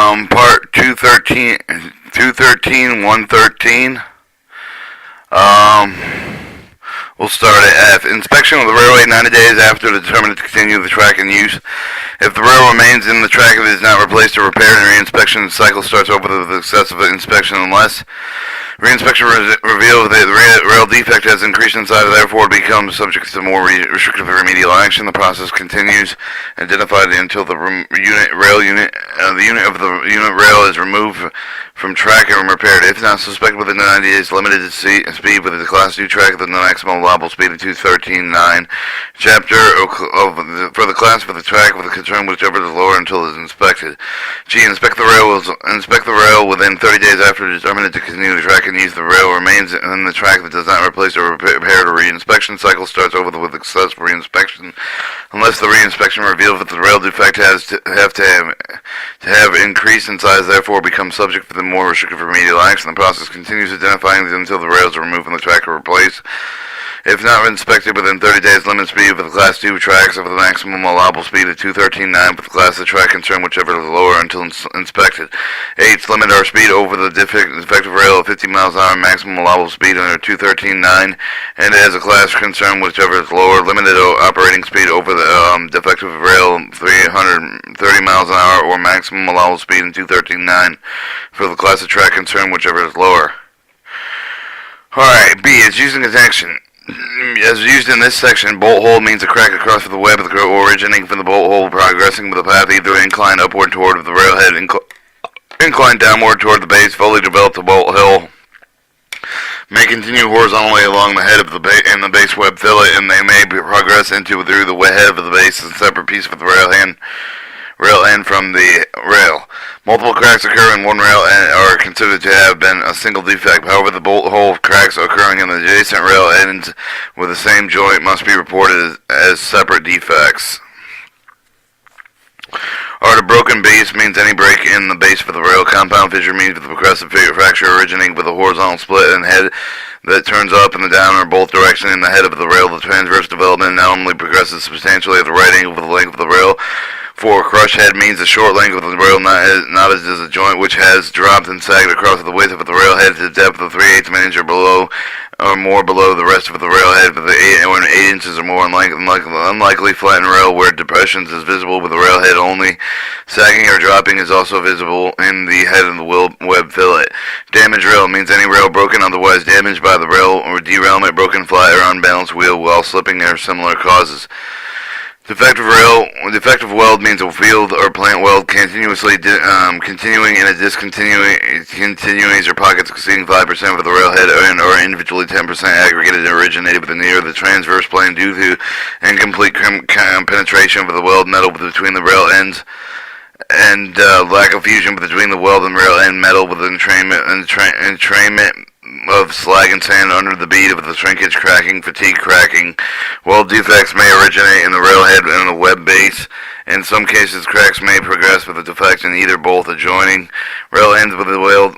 Part 113. Um, we'll start at F. Inspection of the railway 90 days after determined to continue the track in use. If the rail remains in the track, if it is not replaced or repaired, and re-inspection cycle starts over with successive inspection unless re-inspection reveals that the rail defect has increased in size, therefore it becomes subject to more restrictive remedial action. The process continues identified until the unit rail is removed from track and repaired. If not suspected within 90 days, limited to speed with the Class 2 track with the maximum allowable speed of 213.9. Chapter for the class for the track with the concern whichever is lower until it is inspected. G. Inspect the rail within 30 days after determined to continue the track and use. The rail remains in the track that does not replace or repair. The re-inspection cycle starts over with successful re-inspection unless the re-inspection reveals that the rail defect has to have increased in size, therefore becomes subject to the more restrictive remedial action. The process continues identifying until the rails are removed from the track or replaced. If not inspected within 30 days, limit speed for the Class 2 tracks with the maximum allowable speed of 213.9 for the Class of track concerned, whichever is lower until inspected. 8. Limit our speed over the defective rail at 50 miles an hour, maximum allowable speed under 213.9, and as a class concerned, whichever is lower, limited operating speed over the defective rail 330 miles an hour, or maximum allowable speed in 213.9 for the Class of track concerned, whichever is lower. Alright, B is using connection. As used in this section, bolt hole means a crack across the web originating from the bolt hole, progressing with a path either inclined upward toward the railhead, inclined downward toward the base. Fully developed the bolt hole may continue horizontally along the head of the base web fillet, and they may progress through the head of the base as a separate piece of the rail end from the rail. Multiple cracks occur in one rail and are considered to have been a single defect. However, the bolt hole cracks occurring in the adjacent rail ends with the same joint must be reported as separate defects. A broken base means any break in the base of the rail. Compound fissure means with the progressive fracture originating with a horizontal split and head that turns up in the down or both directions in the head of the rail. The transverse development normally progresses substantially at the right angle with the length of the rail. 4. Crush head means the short length of the rail, not as a joint which has dropped and sagged across the width of the railhead to the depth of 3/8 of an inch or more below the rest of the railhead, with the 8 inches or more. Unlikely flattened rail where depressions is visible with the railhead only. Sagging or dropping is also visible in the head of the web fillet. Damaged rail means any rail broken, otherwise damaged by the rail or derailment, broken flat or unbalanced wheel while slipping, or similar causes. Defective weld means a field or plant weld continuously continuing in a discontinuities or pockets exceeding 5% of the railhead or individually 10% aggregated and originated near the transverse plane due to incomplete penetration of the weld metal between the rail ends and lack of fusion between the weld and rail end metal with entrainment of slag and sand under the bead of the shrinkage, cracking, fatigue cracking. Weld defects may originate in the railhead and the web base. In some cases, cracks may progress with a defect in either both adjoining rail ends with the weld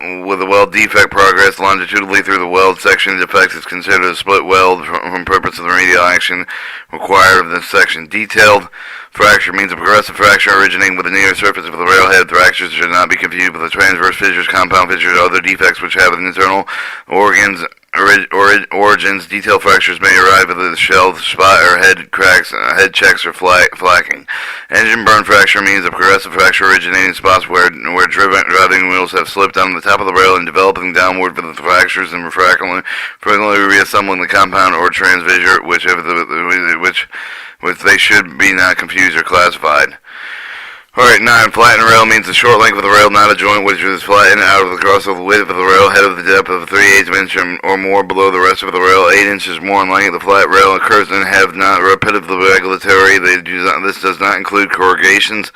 defect progress longitudinally through the weld section. Defect is considered a split weld from purpose of the remedial action required of this section. Detailed fracture means a progressive fracture originating with the near surface of the railhead. Fractures should not be confused with the transverse fissures, compound fissures, or other defects which have internal organs origins. Detailed fractures may arrive at the shell, spot, or head cracks, head checks, or flacking. Engine burn fracture means a progressive fracture originating in spots where driving wheels have slipped on the top of the rail and developing downward for the fractures and frequently reassembling the compound or transfissure, which they should be not confused or classified. Alright, 9. Flattened rail means the short length of the rail, not a joint which is flattened out of the cross of the width of the rail, head of the depth of 3/8 of an inch or more below the rest of the rail, 8 inches more in length. The flat rail occurs and have not repetitive regulatory. This does not include corrugations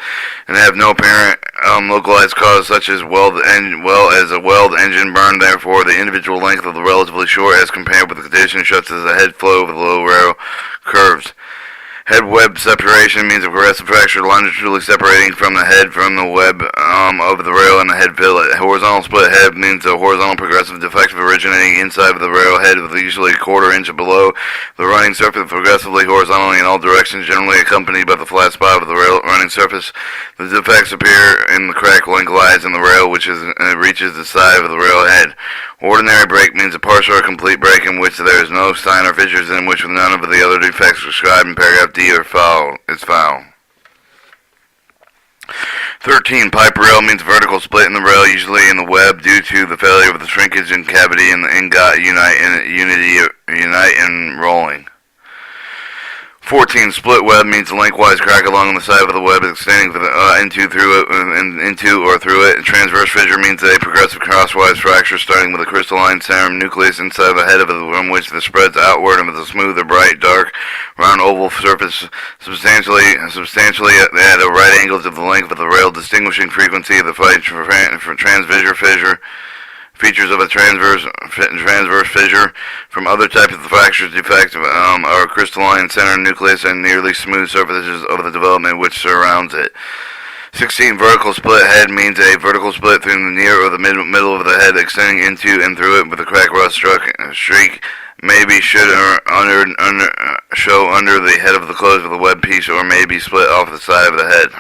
and have no apparent localized cause such as a weld engine burn. Therefore, the individual length of the relatively short as compared with the condition such as the head flow of the low rail curves. Head web separation means a progressive fracture longitudinally separating from the head from the web of the rail and the head fillet. Horizontal split head means a horizontal progressive defective originating inside of the rail head with usually a quarter inch below the running surface progressively horizontally in all directions, generally accompanied by the flat spot of the rail running surface. The defects appear in the crack link lies in the rail, which reaches the side of the rail head. Ordinary break means a partial or complete break in which there is no sign or fissures in which none of the other defects described in paragraph D are foul. 13. Pipe rail means vertical split in the rail, usually in the web, due to the failure of the shrinkage and cavity in the ingot unite and rolling. 14. Split web means a lengthwise crack along the side of the web extending into or through it. Transverse fissure means a progressive crosswise fracture starting with a crystalline center nucleus inside the head of it from which it spreads outward and with a smooth or bright, dark, round oval surface substantially at a right angle to the length of the rail, distinguishing frequency of the transverse fissure. Features of a transverse fissure from other types of fractures defects are crystalline center nucleus and nearly smooth surfaces of the development which surrounds it. 16. Vertical split head means a vertical split through the near or the middle of the head extending into and through it with a crack rust streak maybe should show under the head of the close of the web piece or may be split off the side of the head.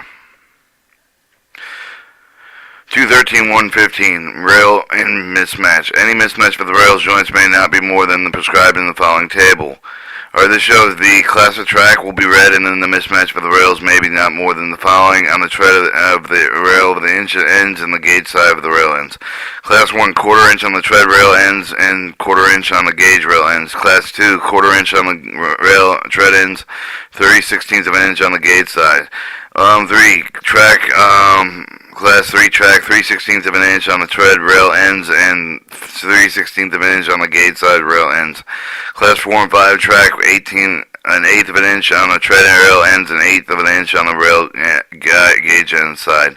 213.115. Rail in mismatch. Any mismatch for the rail's joints may not be more than the prescribed in the following table. This shows the class of track will be read, and then the mismatch for the rails may be not more than the following on the tread of the rail of the inch ends and the gauge side of the rail ends. Class 1, quarter inch on the tread rail ends and quarter inch on the gauge rail ends. Class 2, quarter inch on the rail tread ends, 3/16 of an inch on the gauge side. 3, track, Class 3 track, 3/16 of an inch on the tread rail ends and 3/16 of an inch on the gauge side rail ends. Class 4 and 5 track, 1/8 of an inch on the tread rail ends and 1/8 of an inch on the rail gauge end side.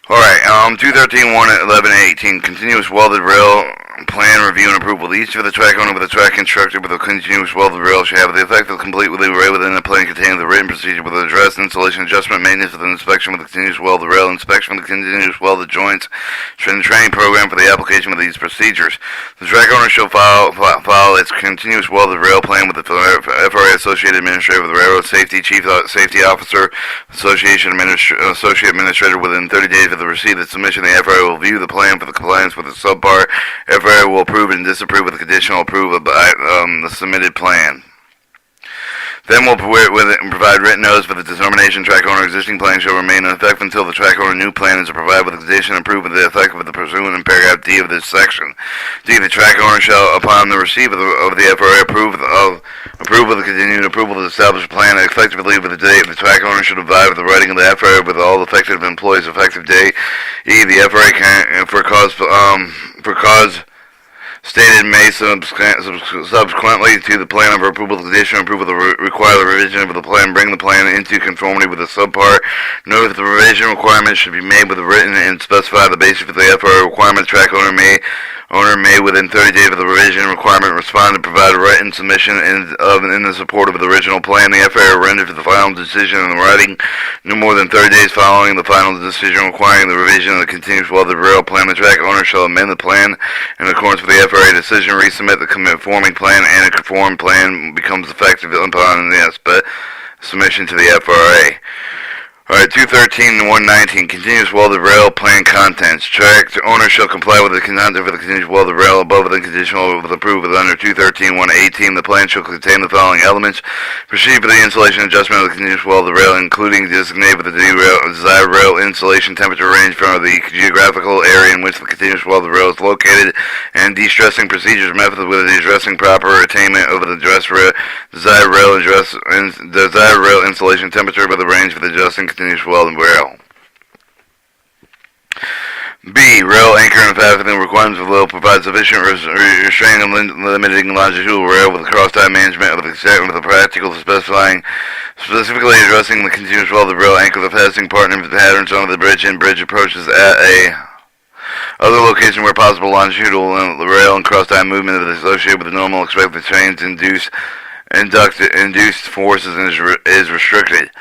Alright, 213.111.18. Continuous welded rail plan review and approval. Each of the track owner with a track constructed with a continuous welded rail shall have the effect of completely right within the plan containing the written procedure with address, installation, adjustment, maintenance with an inspection with the continuous welded rail, inspection with the continuous welded joints, and training program for the application of these procedures. The track owner shall file its continuous welded rail plan with the FRA Associated Administrator of the Railroad Safety, Chief Safety Officer, Associate Administrator within 30 days of the receipt of the submission. The FRA will view the plan for the compliance with the subpart. FRA will approve and disapprove with the conditional approval by the submitted plan. Then will provide written notice for the determination track owner existing plan shall remain in effect until the track owner new plan is provided with the condition approved with the effect of the pursuant in paragraph D of this section. D. The track owner shall, upon the receipt of the FRA approve of the continued approval of the established plan effectively with the date. The track owner should abide with the writing of the FRA with all effective employees' effective date. E. The FRA can, for cause stated may subsequently to the plan of approval, the condition of approval require the revision of the plan, bring the plan into conformity with the subpart. Note that the revision requirements should be made with the written and specify the basis for the FRA requirement. Track owner may within 30 days of the revision requirement respond and provide a written submission in the support of the original plan. The FRA rendered the final decision in writing no more than 30 days following the final decision requiring the revision of the continuous welded rail plan. The track owner shall amend the plan in accordance with the FRA decision, resubmit the conforming plan, and a conformed plan becomes effective upon the submission to the FRA. Alright, 213.119. Continuous welded rail plan contents. Track owner shall comply with the content for the continuous welded rail above the conditional with approval under 213.118. The plan shall contain the following elements. Proceed for the installation and adjustment of the continuous welded rail, including designate with the desired rail installation temperature range from the geographical area in which the continuous welded rail is located, and de-stressing procedures methods with the addressing proper attainment of the desired rail installation temperature by the range for the adjusting continuous welded rail. B. Rail anchor and fastening requirements of rail provide sufficient restraining and limiting longitudinal rail with cross-tie management of the practical specifically addressing the continuous welded rail anchor, the fastening partner patterns on the bridge and bridge approaches at a other location where possible longitudinal rail and cross-tie movement is associated with the normal expected change induced induced forces is restricted.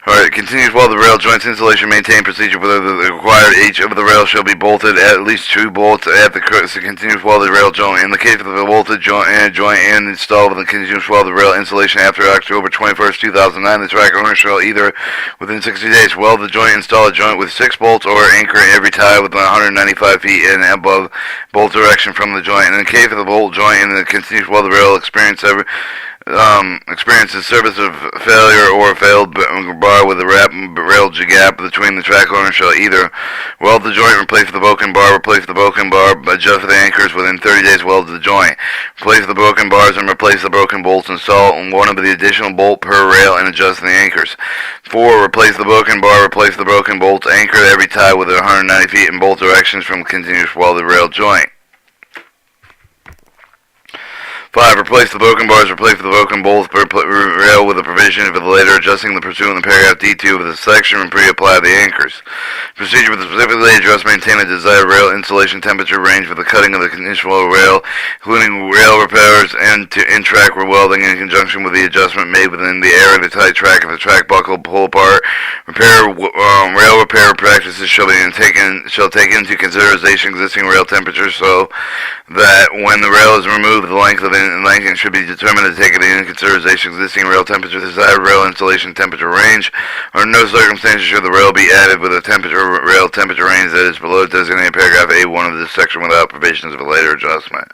Alright, continues while the rail joints insulation maintain procedure whether the required each of the rail shall be bolted at least 2 bolts at the continues while the rail joint. In the case of the bolted joint and installed with the continuous while the rail insulation after October 21st, 2009, the track owner shall either within 60 days weld the joint, install a joint with 6 bolts, or anchor every tie within 195 feet and above bolt direction from the joint. In the case of the bolt joint and the continuous while the rail experiences service of failure or failed bar with a rail gap between the track owner shall either weld the joint, replace the broken bar, adjust the anchors within 30 days, weld the joint, replace the broken bars and replace the broken bolts, install one of the additional bolt per rail and adjust the anchors. 4. Replace the broken bar, replace the broken bolts, anchor every tie within 190 feet in both directions from continuous welded rail joint. 5. Replace the broken bars, replace the broken bolts per rail with a provision for the later adjusting the pursuant in paragraph D2 of the section and pre-apply the anchors. Procedure with the specifically address maintain a desired rail insulation temperature range for the cutting of the conditional rail, including rail repairs and in-track welding in conjunction with the adjustment made within the area of the tight track of the track buckle pull apart. Rail repair practices shall take into consideration existing rail temperatures so that when the rail is removed, the length should be determined to take into consideration existing rail temperature, the desired rail insulation temperature range. Under no circumstances should the rail be added with a rail temperature range that is below designated paragraph A1 of this section without provisions of a later adjustment.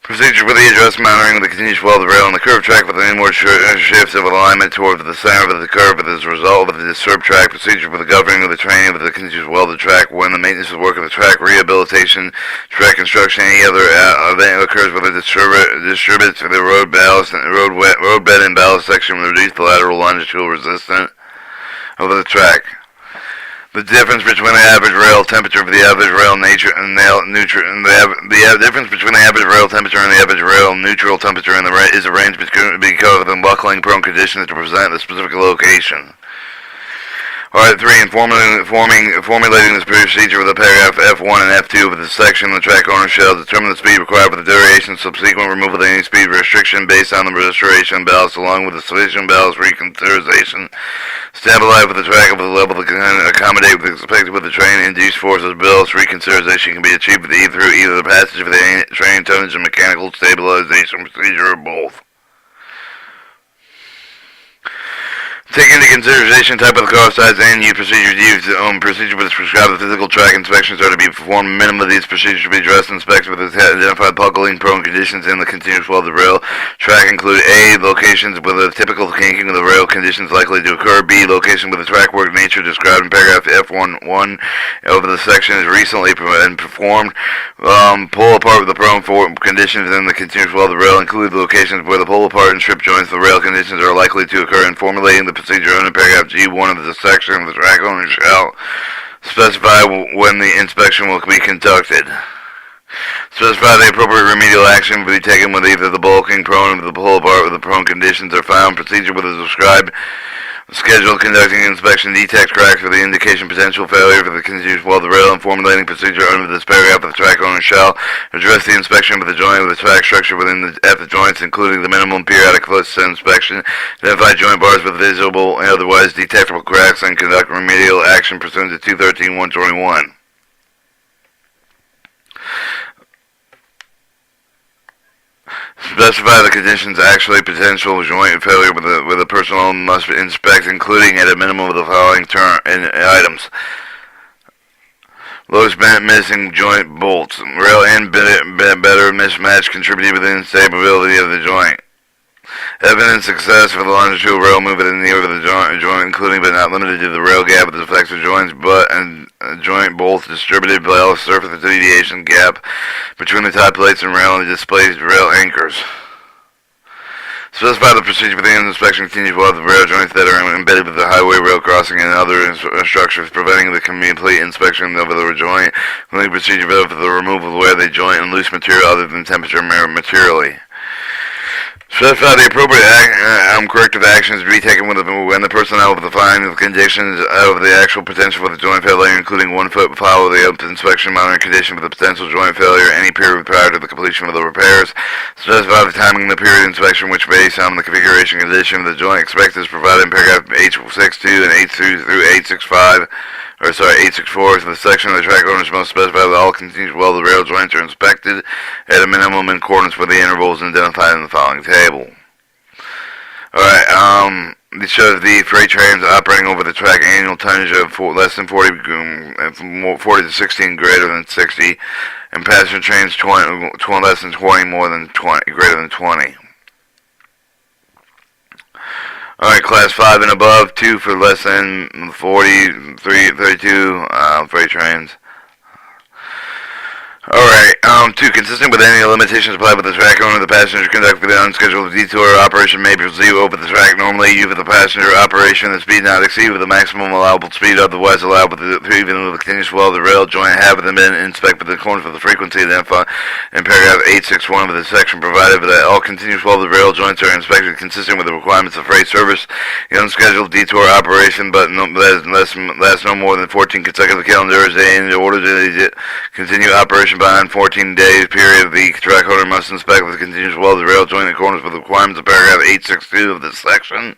Procedure for the adjustment monitoring the continuous weld of the rail on the curved track with an inward shift of alignment toward the center of the curve as a result of the disturbed track. Procedure for the governing of the training of the continuous welded track when the maintenance of work of the track, rehabilitation, track construction, any other event occurs with a disturbance of the road bed and ballast section will reduce the lateral longitudinal resistance of the track. The difference between the average rail temperature of the average rail difference between the average rail temperature and the average rail neutral temperature is arranged because of the buckling prone conditions to present the specific location. Alright, 3. In formulating this procedure with the paragraph F1 and F2 of the section, the track owner shall determine the speed required for the duration, subsequent removal of any speed restriction based on the restoration ballast, along with the sufficient ballast reconsideration, stabilize with the track of the level that can accommodate with expected with the train-induced forces. Ballast reconsideration can be achieved through either the passage of the train tonnage and mechanical stabilization procedure or both. Take into consideration type of the car size and use procedures used. Procedure with prescribed physical track inspections are to be performed. Minimum of these procedures should be addressed and inspected with identified buckling prone conditions in the continuous welded rail track include A. Locations with a typical kinking of the rail conditions likely to occur. B. Location with the track work nature described in paragraph F1 of the section is recently performed. Pull apart with the prone conditions in the continuous welded rail include locations where the pull apart and strip joints of the rail conditions are likely to occur. In formulating the procedure under paragraph G1 of the section of the track owner shall specify when the inspection will be conducted. Specify the appropriate remedial action will be taken with either the bulking prone or the pull apart with the prone conditions are found. Procedure with a described schedule conducting inspection detect cracks with the indication potential failure for the continuous welded rail and formulating procedure under this paragraph of the track owner shall address the inspection of the joint with the track structure at the joints, including the minimum periodic foot inspection, identify joint bars with visible and otherwise detectable cracks, and conduct remedial action pursuant to 213.121. Specify the conditions actually potential joint failure with the personnel must inspect, including at a minimum of the following items. Loose bent missing joint bolts. Rail end better mismatch contributed with the instability of the joint. Evident success for the longitudinal rail movement in the area of the joint, including but not limited to the rail gap with the defective joints, and joint bolts distributed by surface deviation gap between the tie plates and rail and the displaced rail anchors. Specify the procedure for the inspection continues with the rail joints that are embedded with the highway, rail crossing, and other structures, preventing the complete inspection of the joint, including procedure for the removal of where they joint and loose material other than temperature materially. Specify the appropriate corrective actions to be taken when the personnel with the finding the conditions of the actual potential for the joint failure, including 1 foot follow the inspection monitoring condition for the potential joint failure any period prior to the completion of the repairs. Specify the timing of the period of inspection which based on the configuration condition of the joint expected is provided in paragraph 862 and 82 through 865. 864 for the section of the track owners must specify that all continuous welded rail joints are inspected at a minimum in accordance with the intervals identified in the following table. Alright, this shows the freight trains operating over the track annual tonnage of less than 40 to 60 and greater than 60, and passenger trains 20 less than 20, more than 20, greater than 20. Alright, class 5 and above, 2 for less than 40, 32 freight trains. Alright, 2. Consistent with any limitations applied by the track owner, the passenger conduct the unscheduled detour operation may proceed over the track normally. You for the passenger operation, the speed not exceed with the maximum allowable speed, otherwise allowed with the even with the continuous well of the rail joint having been inspected with accordance with the frequency identified in paragraph 861 of the section, provided that all continuous well of the rail joints are inspected consistent with the requirements of freight service. The unscheduled detour operation, but lasts no more than 14 consecutive calendar days in order to continue operation beyond 14 days period. The track owner must inspect the continuous well of the rail joint in accordance with the requirements of paragraph 862 of this section.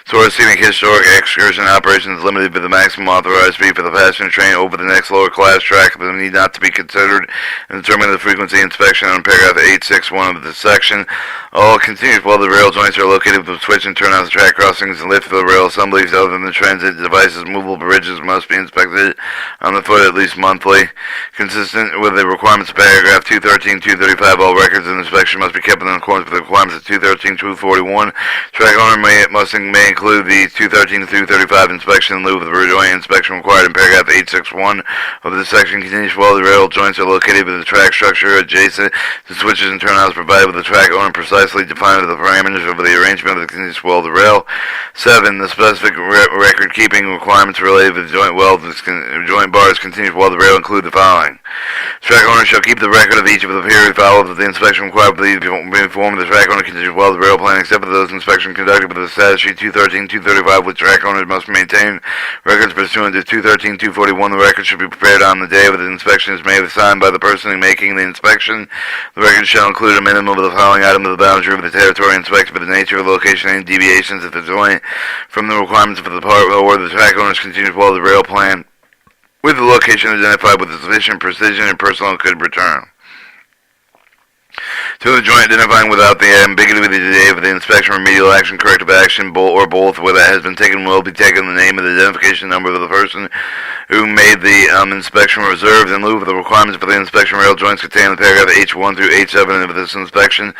Tourist scenic historic excursion operations limited to the maximum authorized speed for the passenger train over the next lower class track but need not to be considered in determining the frequency inspection on paragraph 861 of this section. All continuous well of the rail joints are located with switch and turn out the track crossings and lift for the rail assemblies other than the transit devices. Movable bridges must be inspected on the foot at least monthly. Consistent with the requirements of paragraph 213, 235, all records of inspection must be kept in accordance with the requirements of 213, 241. Track owner may include the 213 to 235 inspection in lieu of the joint inspection required in paragraph 861 of this section. Continuous welded rail joints are located with the track structure adjacent to switches and turnouts provided with the track owner precisely defined the parameters of the arrangement of the continuous welded rail. 7. The specific record keeping requirements related to the joint bars continuous welded rail include the following. Track owner shall keep the record of each of the period followed of the inspection required to be informed of the track owner continuous welded rail plan except for those inspections conducted with the status sheet 213, 235, which track owners must maintain records pursuant to 213, 241. The record should be prepared on the day of the inspection is made signed by the person making the inspection. The record shall include a minimum of the following items of the boundary of the territory inspected by the nature of the location and deviations of the joint from the requirements of the part or the track owner's continuous welded rail plan with the location identified with sufficient precision and personnel could return. 2. The joint identifying without the ambiguity of the day of the inspection, remedial action, corrective action, or both, where that has been taken will be taken the name of the identification number of the person who made the inspection reserved in lieu of the requirements for the inspection. Rail joints contained in the paragraph H1 through H7 of this inspection.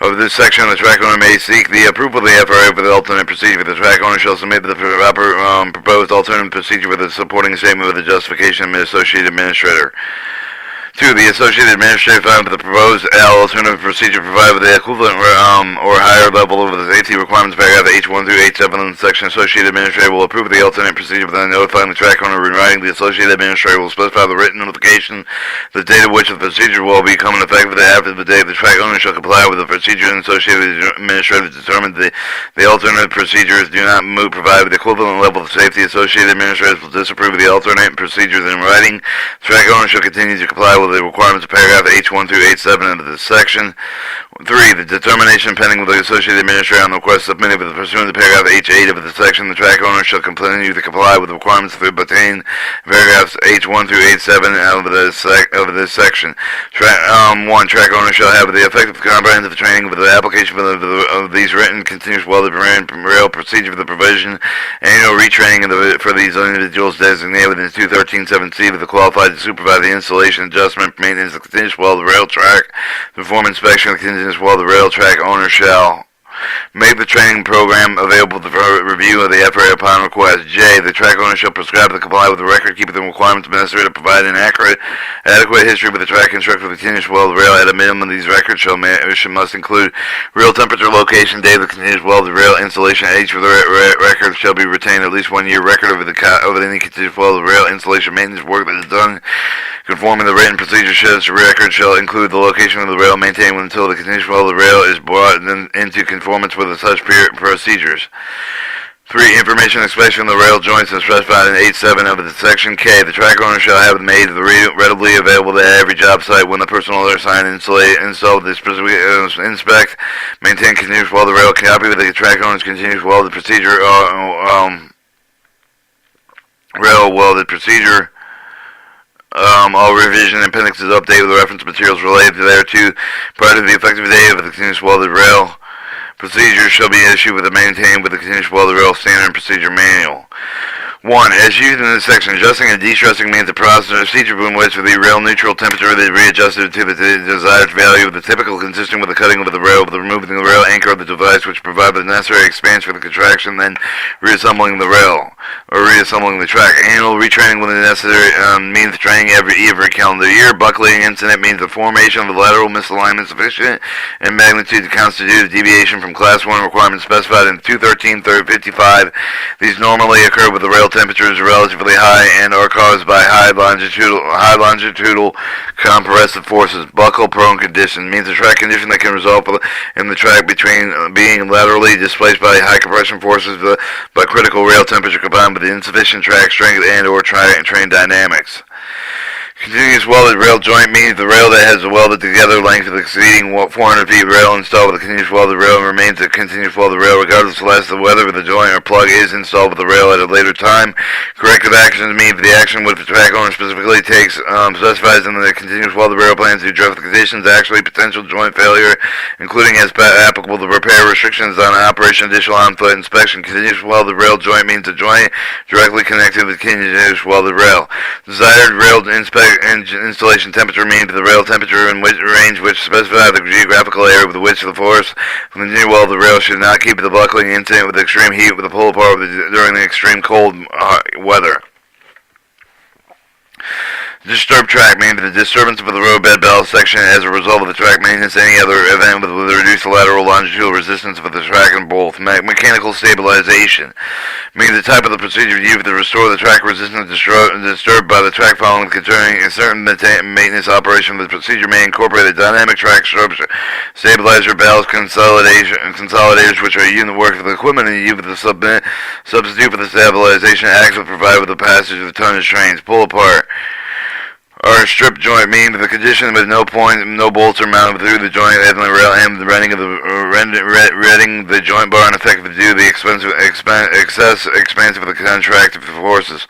Of this section, the track owner may seek the approval of the FRA for the alternate procedure. The track owner shall submit the proposed alternate procedure with a supporting statement with the justification of the associated administrator. 2. The associated administrator found the proposed alternative procedure provided with the equivalent or higher level of the safety requirements paragraph H1 through H7 in the section. Associated administrator will approve the alternate procedure without notifying the track owner in writing. The associated administrator will specify the written notification, the date of which the procedure will become effective after the date the track owner shall comply with the procedure, and associated administrator determined the alternate procedures do not move provided with the equivalent level of safety. Associated administrators will disapprove of the alternate procedures in writing. The track owner shall continue to comply with the requirements of paragraph H1 through H7 of this section. 3. The determination pending with the associated administrator on the request submitted with the pursuant to paragraph H8 of the section. The track owner shall continue to comply with the requirements to obtain paragraphs H1 through H7 of this section. 1. Track owner shall have the effective comprehensive training with the application of these written continuous welded rail procedure for the provision annual retraining for these individuals designated within 213.7c with the qualified to supervise the installation, adjustment, maintenance of continuous welded rail track. To perform inspection of the continuous welded rail track, owner shall make the training program available for review of the FRA upon request. J. The track owner shall prescribe to comply with the record keeping the requirements necessary to provide an adequate history with the track instructor for the continuous welded rail. At a minimum, these records must include real temperature, location, date of the continuous welded rail installation. Each of the records shall be retained at least 1 year record over any continuous welded rail installation maintenance work that is done Conforming the written procedure shows the record shall include the location of the rail maintained until the continuous flow of the rail is brought into conformance with such procedures. 3. Information inspection of the rail joints as specified in 8.7 of the Section K. The track owner shall have made readily available at every job site when the personnel are assigned and install the inspect, maintain continuous flow of the rail, copy with the track owner's continuous flow of the procedure, rail welded procedure, all revision and appendixes updated with reference materials related thereto prior to the effective date of the continuous welded rail. Procedures shall be issued with and maintained with the continuous welded rail standard and procedure manual. 1. As used in this section, adjusting and de-stressing means the procedure in which the rail neutral temperature is readjusted to the desired value of the typical consistent with the cutting of the rail, with the removing the rail anchor of the device which provides the necessary expansion for the contraction, then reassembling the rail, or reassembling the track. Annual retraining when necessary means training every calendar year. Buckling incident means the formation of the lateral misalignment sufficient in magnitude to constitute a deviation from Class 1 requirements specified in 213.55. These normally occur with the rail temperatures are relatively high and are caused by high longitudinal compressive forces. Buckle prone condition means a track condition that can result in the track between being laterally displaced by high compression forces by critical rail temperature combined with insufficient track strength and or train dynamics. Continuous welded rail joint means the rail that has a welded together length of exceeding 400 feet rail installed with a continuous welded rail and remains a continuous welded rail regardless of whether the joint or plug is installed with the rail at a later time. Corrective actions mean the action which the track owner specifically takes specifies in the continuous welded rail plans to address the conditions actually potential joint failure, including as applicable the repair restrictions on operation additional on-foot inspection. Continuous welded rail joint means a joint directly connected with continuous welded rail. Desired rail installation temperature means the rail temperature in range which specifies the geographical area with which the force from the new welded rail should not keep the buckling incident with extreme heat with the pull apart during the extreme cold weather. Disturbed track means the disturbance of the roadbed ballast section as a result of the track maintenance any other event with reduced lateral longitudinal resistance of the track and both. Mechanical stabilization means the type of the procedure used to restore the track resistance disturbed by the track following concerning a certain maintenance operation. The procedure may incorporate a dynamic track structure, stabilizer, ballast consolidators which are used in the work of the equipment and used to substitute for the stabilization axle provided with the passage of the tonnage trains. Pull apart or strip joint means the condition with no bolts are mounted through the joint as the rail and the reading the joint bar ineffective due to the excess expansive of the contractive forces.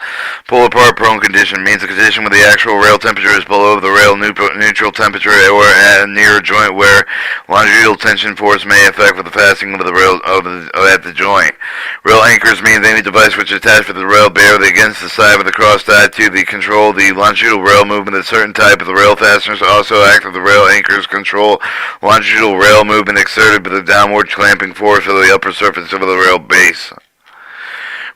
Pull apart prone condition means the condition where the actual rail temperature is below the rail neutral temperature or at a near joint where longitudinal tension force may affect with the fastening of the rail at the joint. Rail anchors means any device which is attached with the rail bear against the side of the cross tie to the control the longitudinal rail movement. A certain type of the rail fasteners also act as the rail anchors control longitudinal rail movement exerted by the downward clamping force of the upper surface of the rail base.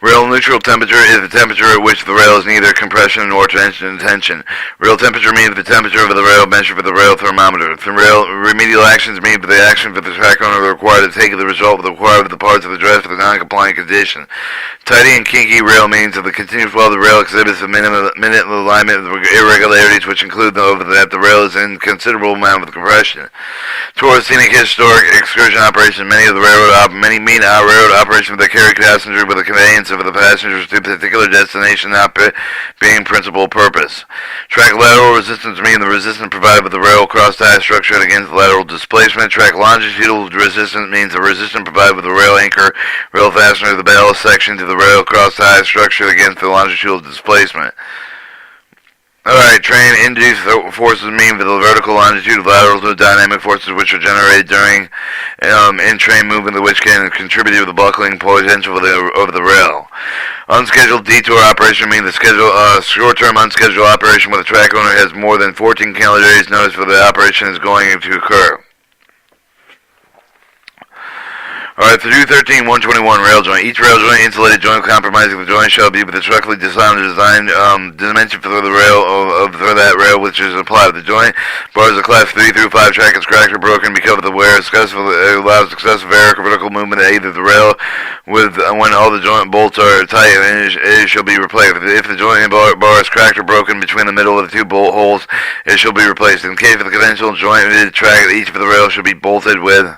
Rail neutral temperature is the temperature at which the rail is neither compression nor tension. Rail temperature means the temperature of the rail measured with the rail thermometer. Rail remedial actions mean the action for the track owner required to take the result of the required of the parts of the dress for the non-compliant condition. Tidy and kinky rail means that the continuous welded rail exhibits a minute alignment of irregularities which include that the rail is in considerable amount of compression. Towards scenic historic excursion operations, many mean railroad operations that carry passengers with a conveyance of the passengers to a particular destination not being principal purpose. Track lateral resistance means the resistance provided with the rail cross tie structure against lateral displacement. Track longitudinal resistance means the resistance provided with the rail anchor, rail fastener, the ballast section to the rail cross tie structure against the longitudinal displacement. Alright, train-induced forces mean the vertical longitude lateral to dynamic forces which are generated during in-train movement which can contribute to the buckling potential of the rail. Unscheduled detour operation means the short-term unscheduled operation where the track owner has more than 14 calendar days notice for the operation is going to occur. Alright, for 213-121 rail joint. Each rail joint, insulated joint compromising the joint, shall be with a structurally designed dimension for the rail for that rail which is applied to the joint. Bars of class 3 through 5 track is cracked or broken because of the wear. Allows excessive air or vertical movement at either the rail when all the joint bolts are tight, and it shall be replaced. If the joint bar is cracked or broken between the middle of the two bolt holes, it shall be replaced. In case of the conventional joint track, each of the rails should be bolted with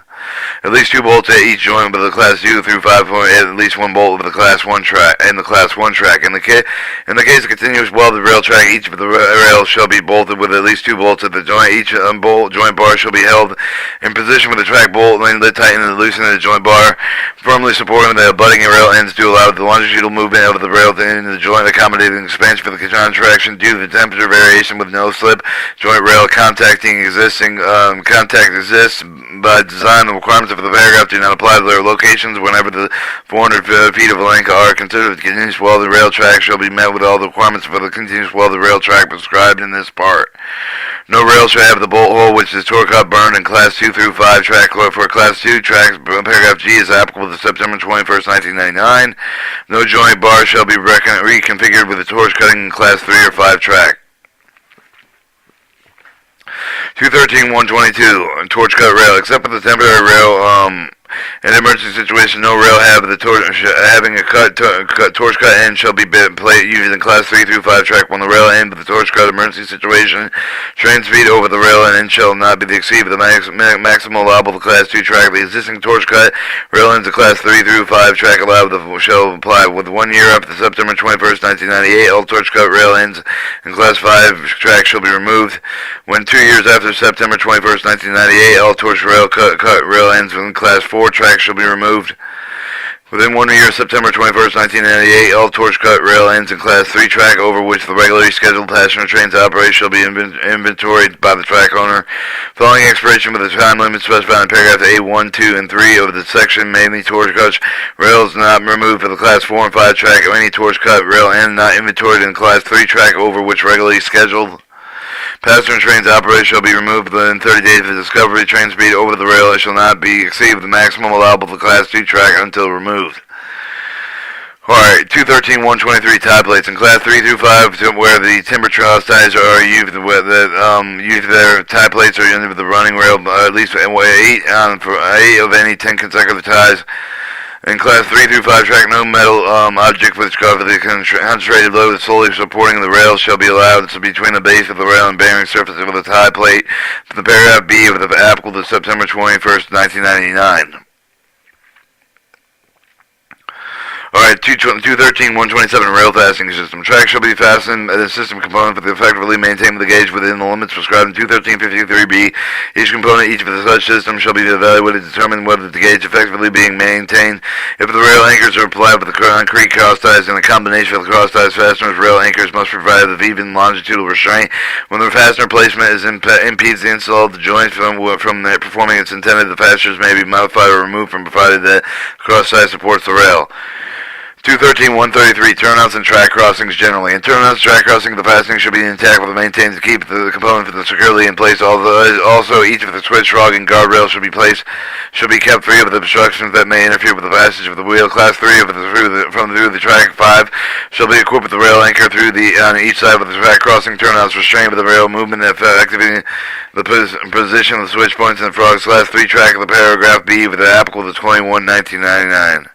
at least 2 bolts at each joint with the class 2 through 5 point, at least 1 bolt with the class 1 track and the class 1 track. In the case of continuous welded rail track, each of the rails shall be bolted with at least 2 bolts at the joint. Each joint bar shall be held in position with the track bolt and tightened and loosened in the joint bar, firmly supporting the abutting rail ends to allow the longitudinal movement of the rail into the joint, accommodating expansion for the contraction due to the temperature variation with no slip. Joint rail contact exists by design. The requirements of the paragraph do not apply to their locations. Whenever the 400 feet of length are considered continuous welded rail track, shall be met with all the requirements for the continuous welded rail track prescribed in this part. No rail shall have the bolt hole which is torque cut burned in class 2 through 5 track. For class 2 tracks, paragraph G is applicable to September 21st, 1999. No joint bar shall be reconfigured with a torch cutting in class 3 or 5 track. 213-122, torch cut rail. Except for the temporary rail, in an emergency situation, no rail having a torch cut end shall be used in class 3 through 5 track. When the rail end with the torch cut emergency situation, train speed over the rail end shall not be exceeded the maximum allowable to class 2 track. The existing torch cut rail ends of class 3 through 5 track shall apply. With 1 year after September 21st, 1998, all torch cut rail ends in class 5 track shall be removed. When 2 years after September 21st, 1998, all torch cut rail ends in class 4 track shall be removed. Within 1 year, September 21st, 1998, all torch cut rail ends in class 3 track over which the regularly scheduled passenger trains operate shall be inventoried by the track owner. Following expiration with the time limit specified in paragraphs A, 1, 2, and 3 of the section, mainly torch cut rails not removed for the class 4 and 5 track, or any torch cut rail end not inventoried in class 3 track over which regularly scheduled passenger trains operation shall be removed within 30 days of the discovery. Train speed over the rail shall not be exceeded the maximum allowable for class 2 track until removed. Alright, 213-123 tie plates. In class 3 through 5, where the timber truss ties are used, their tie plates are used with the running rail, at least 8 of any 10 consecutive ties. In class 3 through 5 track, no metal object which covers the concentrated load solely supporting the rail shall be allowed between the base of the rail and bearing surface of the tie plate. For the paragraph B of the applicable to September 21st, 1999. Alright, 213-127 rail fastening system. Track shall be fastened at a system component for the effectively maintain the gauge within the limits prescribed in 213-53B. Each component, each of the such system shall be evaluated to determine whether the gauge effectively being maintained. If the rail anchors are applied with the concrete cross ties and a combination of the cross ties fasteners, rail anchors must provide with even longitudinal restraint. When the fastener placement impedes the install of the joints from performing its intended, the fasteners may be modified or removed from provided that the cross tie supports the rail. 213-133, turnouts and track crossings generally. In turnouts, track crossing, the fastening should be intact with the maintained to keep the component securely in place. Also, each of the switch, rod, and guardrails should be kept free of the obstructions that may interfere with the passage of the wheel. Class 3 through the track 5 shall be equipped with the rail anchor on each side with the track crossing turnouts restrained with the rail movement activating the position of the switch points and frogs. Class 3 track of the paragraph B with the applicable to 21-1999.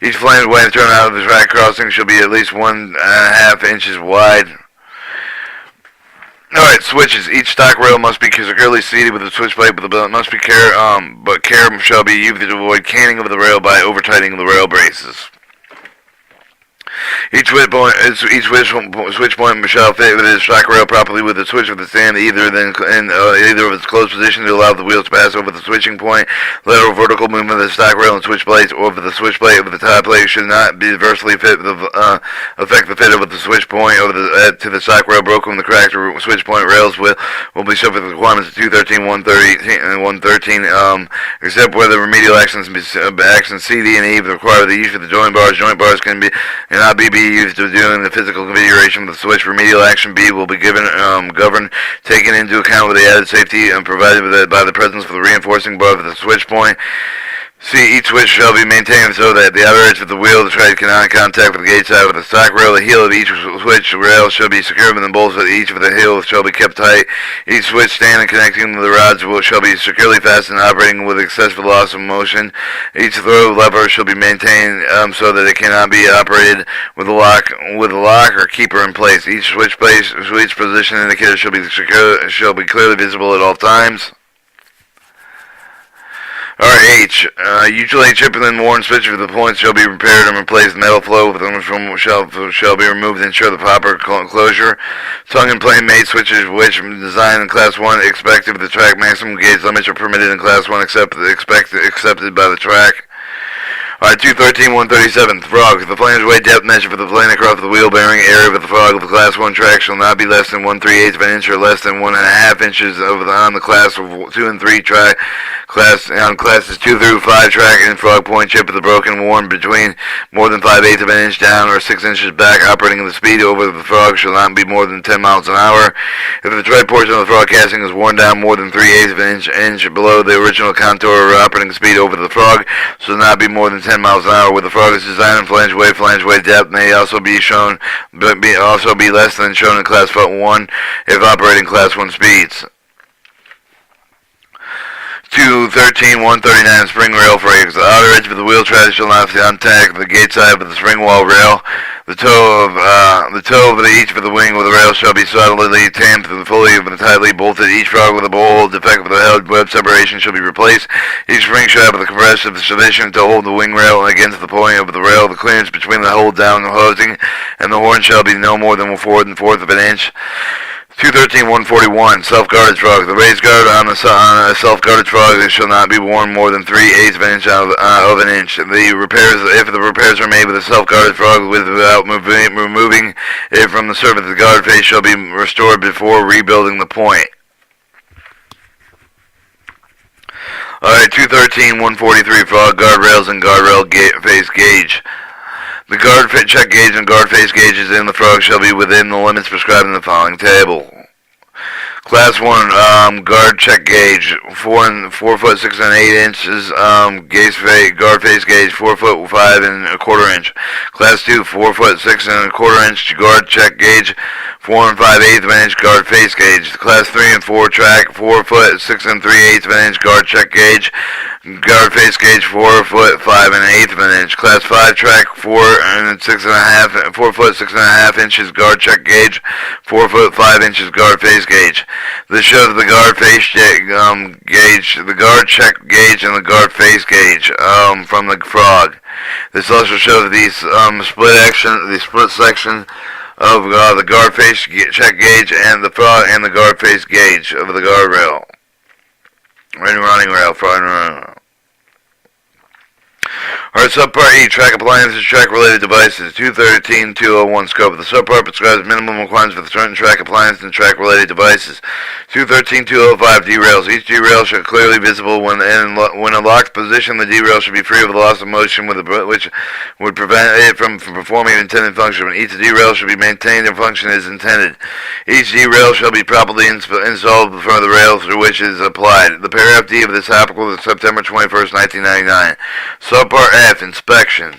Each flange way to turn out of the track crossing shall be at least 1.5 inches wide. Alright, switches. Each stock rail must be securely seated with a switch plate, but care shall be used to avoid canting of the rail by over-tightening the rail braces. Each switch point shall fit with its stock rail properly with the switch of the stand either of its closed position to allow the wheels to pass over the switching point. Lateral vertical movement of the stock rail and switch plates over the switch plate of the tie plate should not be adversely affect the fit of the switch point to the stock rail. Broken the cracked or switch point rails will be subject to the requirements of 213-113, except where the remedial actions C, D, and E require the use of the joint bars. Joint bars cannot be used to doing the physical configuration of the switch. Remedial action B will be governed, taking into account with the added safety and provided by the presence of the reinforcing bar of the switch point. C. Each switch shall be maintained so that the outer edge of the wheel of the tread cannot contact with the gate side of the stock rail. The heel of each switch rail shall be secured, and the bolts of each of the heel shall be kept tight. Each switch stand and connecting to the rods shall be securely fastened, operating with excessive loss of motion. Each throw lever shall be maintained so that it cannot be operated with a lock or keeper in place. Each switch position indicator shall be clearly visible at all times. RH. Usually chipping and worn switches for the points shall be repaired and replaced. Metal flow from shall be removed to ensure the proper closure. Tongue and plane made switches which designed in Class 1 expected with the track maximum gauge limits are permitted in Class 1 accepted by the track. Alright, 213-137, frog. The flange weight depth measure for the plane across the wheel bearing area of the frog of the Class 1 track shall not be less than 1/3 of an inch or less than 1.5 inches on the Class 2 and 3 track. On Classes 2 through 5 track and frog point chip with the broken worn between more than 5/8 of an inch down or 6 inches back. Operating the speed over the frog shall not be more than 10 miles an hour. If the tread portion of the frog casting is worn down more than 3/8 of an inch below the original contour, operating speed over the frog shall not be more than 10 miles an hour. With the frog is designed in flange weight depth may also be less than shown in Class 1 if operating Class 1 speeds. 213-139 spring rail frames. The outer edge of the wheel tread shall not contact the gate side of the spring wall rail. The toe of each of the wing of the rail shall be solidly tamped and fully and tightly bolted. Each frog with a bowl defect with the held web separation shall be replaced. Each spring shall have the compressive sufficient to hold the wing rail against the point of the rail. The clearance between the hold down housing and the horn shall be no more than 1/4 of an inch. 213-141, self-guarded frog. The raised guard on a self-guarded frog shall not be worn more than 3/8 of an inch of an inch. If the repairs are made with a self-guarded frog without removing it from the surface, the guard face shall be restored before rebuilding the point. Alright, 213-143, frog guardrails and guardrail face gauge. The guard check gauge and guard face gauges in the frog shall be within the limits prescribed in the following table. Class 1 guard check gauge 4 foot 6 and 8 inches. Guard face gauge 4 foot 5 and 1/4 inch. Class 2 4 foot 6 and 1/4 inch guard check gauge 4 5/8 of an inch guard face gauge. Class 3 and 4 track 4 foot 6 and 3/8 of an inch guard check gauge. Guard face gauge 4 foot 5 and 1/8 of an inch. Class 5 track 4 foot 6.5 inches guard check gauge, 4 foot 5 inches guard face gauge. This shows the guard face gauge, the guard check gauge, and the guard face gauge from the frog. This also shows the split section of the guard face check gauge and the frog and the guard face gauge of the guardrail. Running rail, front rail. Alright, subpart E, track appliances, track-related devices, 213-201 scope. The subpart prescribes minimum requirements for the certain track appliances and track-related devices. 213-205 derails. Each derail shall clearly visible when in a locked position. The derail should be free of the loss of motion which would prevent it from performing its intended function. When each derail should be maintained and function as intended. Each derail shall be properly installed before the rail through which it is applied. The paragraph D of this applicable to September 21st, 1999. Subpart F, inspection.